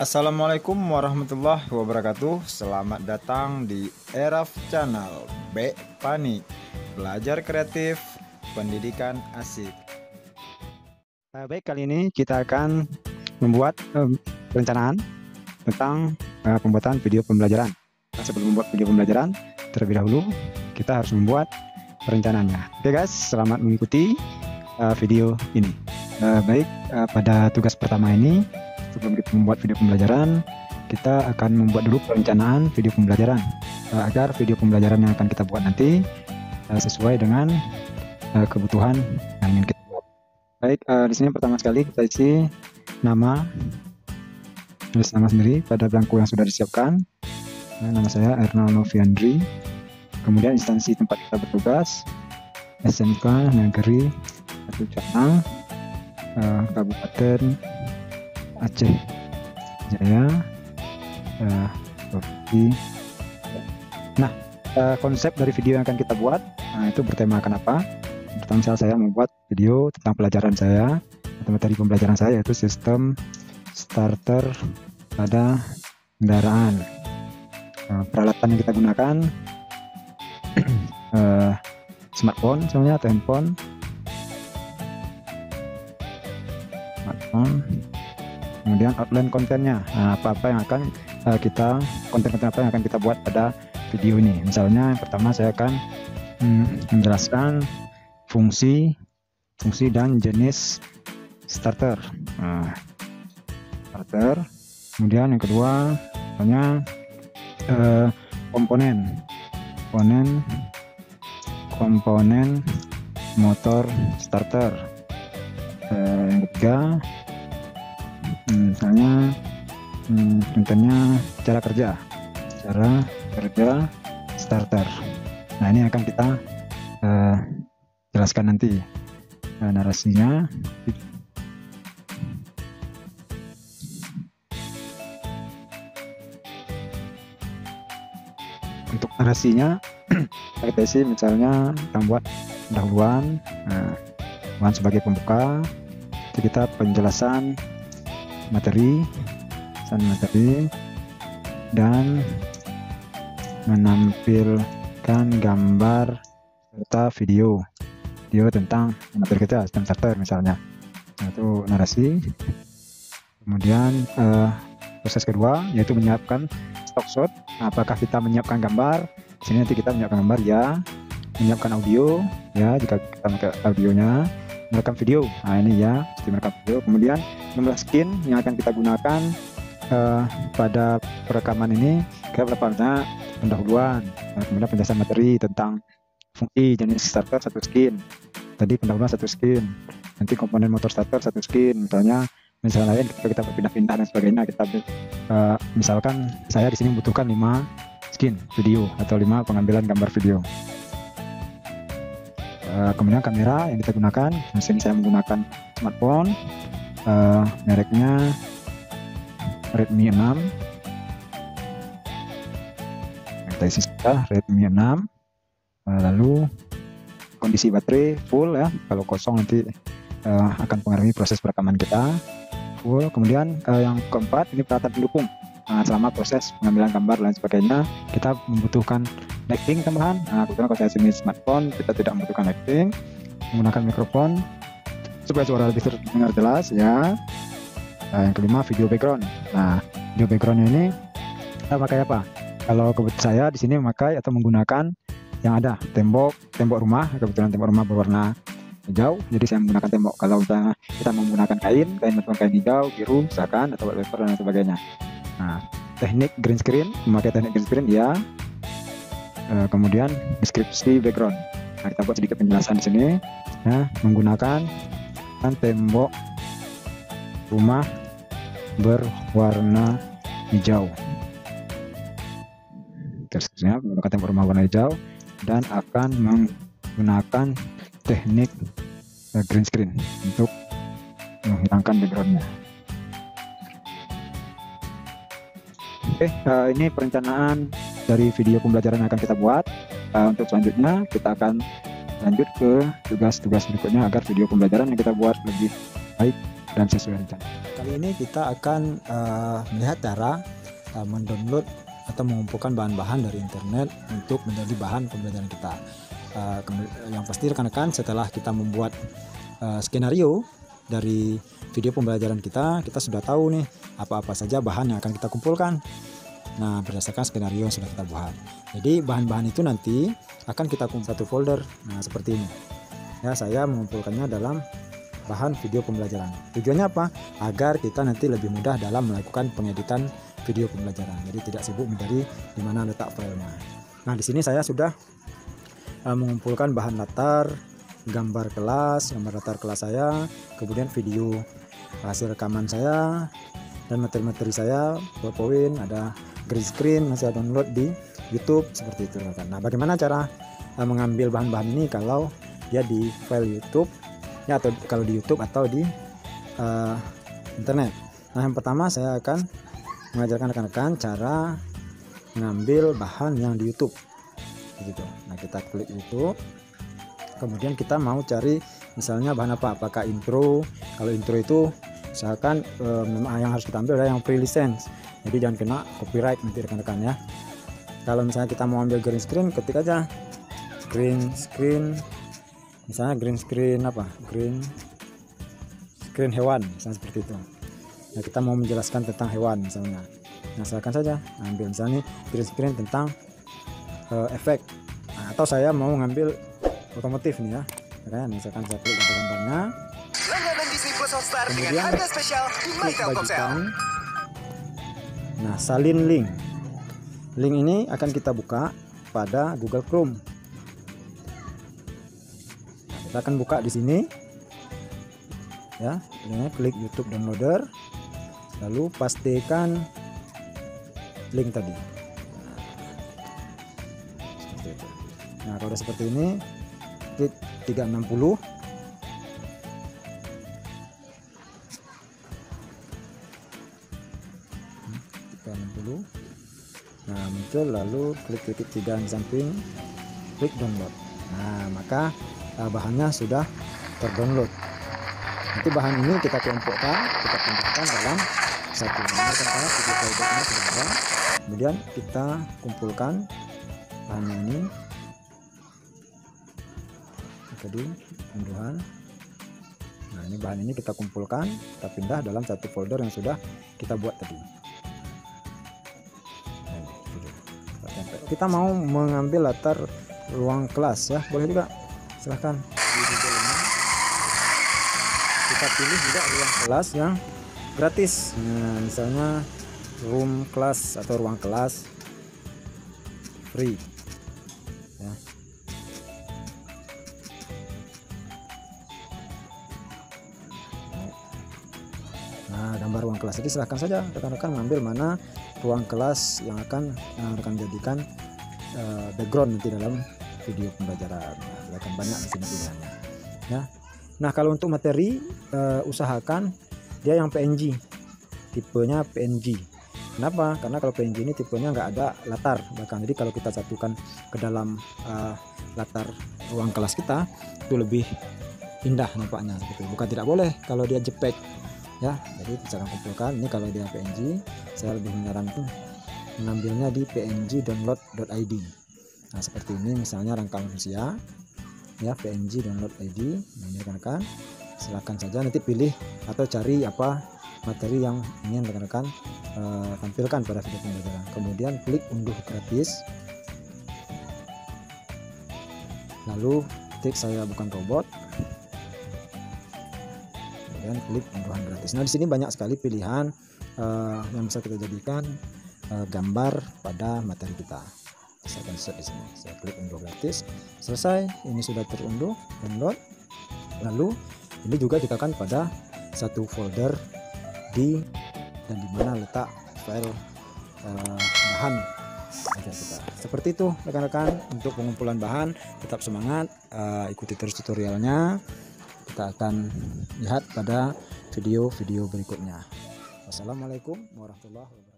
Assalamualaikum warahmatullahi wabarakatuh. Selamat datang di Eraf Channel B Pani, belajar kreatif, pendidikan asik. Baik, kali ini kita akan membuat perencanaan tentang pembuatan video pembelajaran. Sebelum membuat video pembelajaran, terlebih dahulu kita harus membuat perencanaannya. Oke guys, selamat mengikuti video ini. Pada tugas pertama ini, sebelum kita membuat video pembelajaran, kita akan membuat dulu perencanaan video pembelajaran agar video pembelajaran yang akan kita buat nanti sesuai dengan kebutuhan yang ingin kita buat. Baik, di sini pertama sekali kita isi nama, tulis nama sendiri pada belangko yang sudah disiapkan. Nama saya Ernal Noviandri. Kemudian instansi tempat kita bertugas, SMK Negeri Batu Cana, Kabupaten Aceh Jaya, Provinsi. Nah, konsep dari video yang akan kita buat itu bertemakan apa? Pertama, saya membuat video tentang pelajaran saya atau materi pembelajaran saya, yaitu sistem starter pada kendaraan. Peralatan yang kita gunakan smartphone, misalnya, atau handphone. Kemudian outline kontennya, apa-apa yang akan konten-konten apa yang akan kita buat pada video ini. Misalnya, pertama saya akan menjelaskan fungsi dan jenis starter. Kemudian yang kedua, misalnya komponen motor starter. Yang ketiga, misalnya contohnya cara kerja starter. Nah, ini akan kita jelaskan nanti narasinya. Untuk narasinya kita isi, misalnya kita buat pendahuluan sebagai pembuka, kita penjelasan materi dan menampilkan gambar serta video tentang materi kita, tentang starter misalnya. Nah, itu narasi. Kemudian proses kedua yaitu menyiapkan stock shot. Apakah kita menyiapkan gambar? Di sini nanti kita menyiapkan gambar, ya. Menyiapkan audio, ya, jika kita pakai audionya. Merekam video, nah ini ya, mesti merekam video. Kemudian jumlah skin yang akan kita gunakan pada perekaman ini, kita pertama pendahuluan, kemudian penjelasan materi tentang fungsi jenis starter 1 skin, tadi pendahuluan 1 skin, nanti komponen motor starter 1 skin, misalnya lain ketika kita berpindah-pindah dan sebagainya. Kita misalkan saya di sini membutuhkan 5 skin video atau 5 pengambilan gambar video. Kemudian kamera yang kita gunakan, di sini saya menggunakan smartphone, mereknya Redmi 6. Kita isi sudah Redmi 6. Lalu kondisi baterai full, ya, kalau kosong nanti akan mempengaruhi proses perekaman kita. Full. Kemudian yang keempat, ini peralatan pendukung. Selama proses pengambilan gambar dan sebagainya, kita membutuhkan lighting tambahan. Kebetulan kalau saya sini smartphone, kita tidak membutuhkan lighting. Menggunakan mikrofon supaya suara lebih terdengar jelas, ya. Yang kelima, video background. Nah, video backgroundnya ini kita pakai apa? Kalau kebetulan saya di sini memakai atau menggunakan yang ada tembok rumah. Kebetulan tembok rumah berwarna hijau, jadi saya menggunakan tembok. Kalau kita menggunakan kain hijau, biru, misalkan, atau wallpaper dan sebagainya. Nah, teknik green screen, memakai teknik green screen, ya. Kemudian deskripsi background. Nah, kita buat sedikit penjelasan di sini. Nah, menggunakan tembok rumah berwarna hijau. Terusnya menggunakan tembok rumah warna hijau dan akan menggunakan teknik green screen untuk menghilangkan backgroundnya. Oke, ini perencanaan dari video pembelajaran yang akan kita buat. Untuk selanjutnya kita akan lanjut ke tugas-tugas berikutnya agar video pembelajaran yang kita buat lebih baik dan sesuai rencana. Kali ini kita akan melihat cara mendownload atau mengumpulkan bahan-bahan dari internet untuk menjadi bahan pembelajaran kita. Yang pasti rekan-rekan, setelah kita membuat skenario dari video pembelajaran kita sudah tahu nih apa-apa saja bahan yang akan kita kumpulkan. Nah, berdasarkan skenario yang sudah kita buat. Jadi bahan-bahan itu nanti akan kita kumpulkan satu folder. Nah, seperti ini. Ya, saya mengumpulkannya dalam bahan video pembelajaran. Tujuannya apa? Agar kita nanti lebih mudah dalam melakukan pengeditan video pembelajaran. Jadi tidak sibuk mencari di mana letak filenya. Nah, di sini saya sudah mengumpulkan bahan latar, gambar latar kelas saya, kemudian video hasil rekaman saya, dan materi-materi saya, PowerPoint, ada green screen, masih ada download di YouTube seperti itu. Nah, bagaimana cara mengambil bahan-bahan ini kalau dia di file YouTube? Ya, atau kalau di YouTube atau di internet. Nah, yang pertama saya akan mengajarkan rekan-rekan cara mengambil bahan yang di YouTube gitu. Nah, kita klik YouTube, kemudian kita mau cari misalnya bahan apa, apakah intro. Kalau intro itu misalkan memang yang harus kita ambil adalah yang free license, jadi jangan kena copyright nanti rekan-rekan ya. Kalau misalnya kita mau ambil green screen, ketik aja green screen, misalnya green screen hewan, misalnya seperti itu. Nah, kita mau menjelaskan tentang hewan misalnya. Nah, silakan saja ambil misalnya green screen tentang efek. Nah, atau saya mau ngambil otomotif nih ya. Misalkan saya klik untuk gambarnya. Langganan Disney Plus Hotstar dengan Kemudian harga spesial di My klik Telkomsel. bagikan. Nah, salin link. Link ini akan kita buka pada Google Chrome. Nah, kita akan buka di sini. Ya, ini klik YouTube Downloader. Lalu pastikan link tadi. Seperti itu. Nah, kalau udah seperti ini, klik 360. Nah, muncul, lalu klik titik 3 di samping, klik download. Nah, maka bahannya sudah terdownload. Nanti bahan ini kita kelompokkan dalam satu folder video playbacknya sudah ada. Kemudian kita kumpulkan bahannya ini tadi unduhan. Nah, ini bahan ini kita kumpulkan, kita pindah dalam satu folder yang sudah kita buat tadi. Kita mau mengambil latar ruang kelas ya, boleh juga, silahkan. Kita pilih juga ruang kelas yang gratis. Nah, misalnya room class atau ruang kelas free ya. Nah, gambar ruang kelas ini silahkan saja rekan-rekan mengambil mana ruang kelas yang akan rekan jadikan background nanti dalam video pembelajaran. Silahkan, banyak di sini pilihannya ya. Nah, kalau untuk materi usahakan dia yang PNG, tipenya PNG. Kenapa? Karena kalau PNG ini tipenya nggak ada latar belakang. Jadi kalau kita satukan ke dalam latar ruang kelas kita, itu lebih indah nampaknya gitu. Bukan tidak boleh kalau dia JPEG ya. Jadi misalkan kumpulkan ini, kalau dia PNG, saya lebih menyarankan mengambilnya di png-download.id. Nah, seperti ini misalnya rangkaian manusia ya, PNG download ID. Nah, ini rekan-rekan silakan saja nanti pilih atau cari apa materi yang ingin rekan-rekan tampilkan pada video pembelajaran. Kemudian klik unduh gratis, lalu ketik saya bukan robot, kemudian klik unduhan gratis. Nah, di sini banyak sekali pilihan yang bisa kita jadikan gambar pada materi kita. Saya akan set di sini. Saya klik unduh gratis. Selesai. Ini sudah terunduh, download. Lalu ini juga kita akan pada satu folder dan di mana letak file bahan ajar kita. Seperti itu rekan-rekan untuk pengumpulan bahan. Tetap semangat, ikuti terus tutorialnya. Kita akan lihat pada video-video berikutnya. Wassalamualaikum warahmatullahi wabarakatuh.